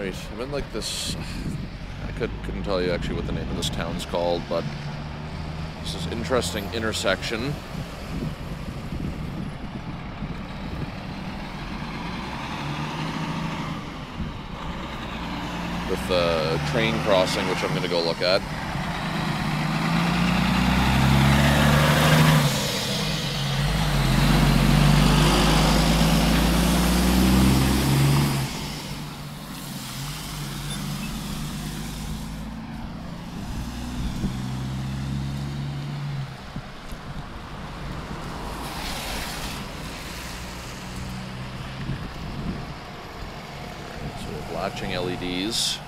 Alright, I'm in like this, I couldn't tell you actually what the name of this town's called, but this is interesting intersection. With the train crossing, which I'm going to go look at. Flashing LEDs.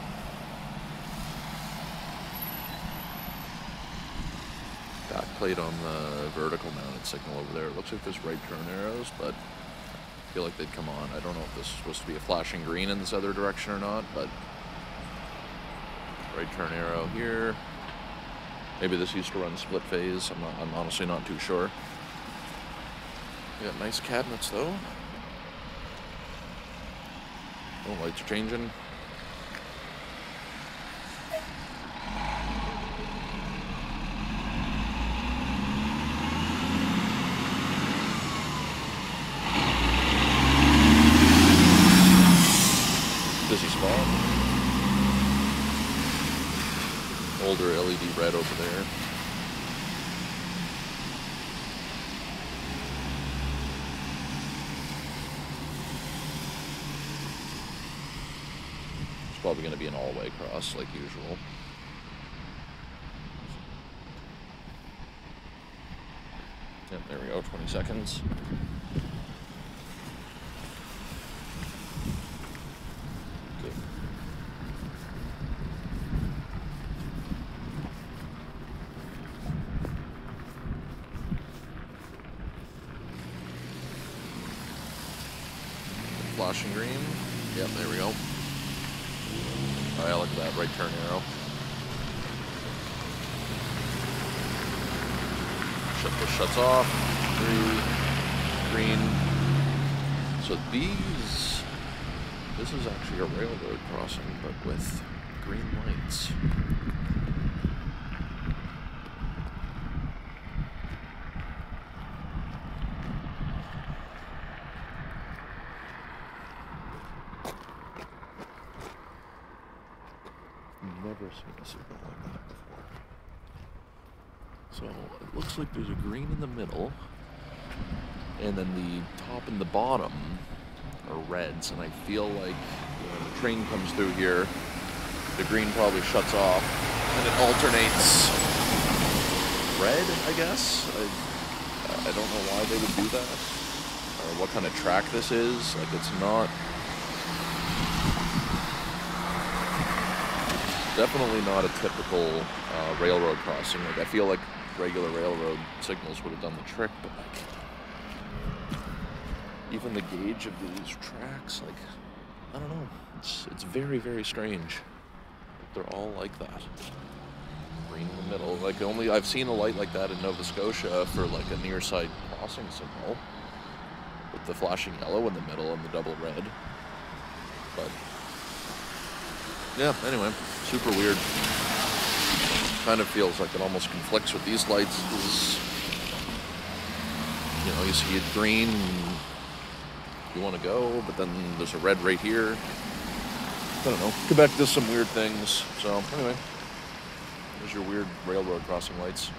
Backplate on the vertical mounted signal over there. It looks like there's right turn arrows, but I feel like they'd come on. I don't know if this is supposed to be a flashing green in this other direction or not, but right turn arrow here. Maybe this used to run split phase. I'm honestly not too sure. We got nice cabinets though. Oh, lights are changing. Busy spot. Older LED red over there. Probably going to be an all-way cross like usual. Yep, there we go, 20 seconds. Okay. Flashing green. Yep, there we go. Oh yeah, look at that, right turn arrow. This shuts off. Green. So this is actually a railroad crossing, but with green lights. Never seen a signal like that before. So it looks like there's a green in the middle, and then the top and the bottom are reds, and I feel like when the train comes through here, the green probably shuts off, and it alternates red, I guess? I don't know why they would do that, or what kind of track this is. Like, it's not... Definitely not a typical railroad crossing. Like, I feel like regular railroad signals would have done the trick, but like, even the gauge of these tracks, like, I don't know. It's very, very strange. They're all like that. Green in the middle. Like, I've seen a light like that in Nova Scotia for like a near side crossing signal, with the flashing yellow in the middle and the double red. But yeah, anyway, super weird. Kind of feels like it almost conflicts with these lights. You know, you see it green, you want to go, but then there's a red right here. I don't know. Quebec does some weird things. So anyway, there's your weird railroad crossing lights.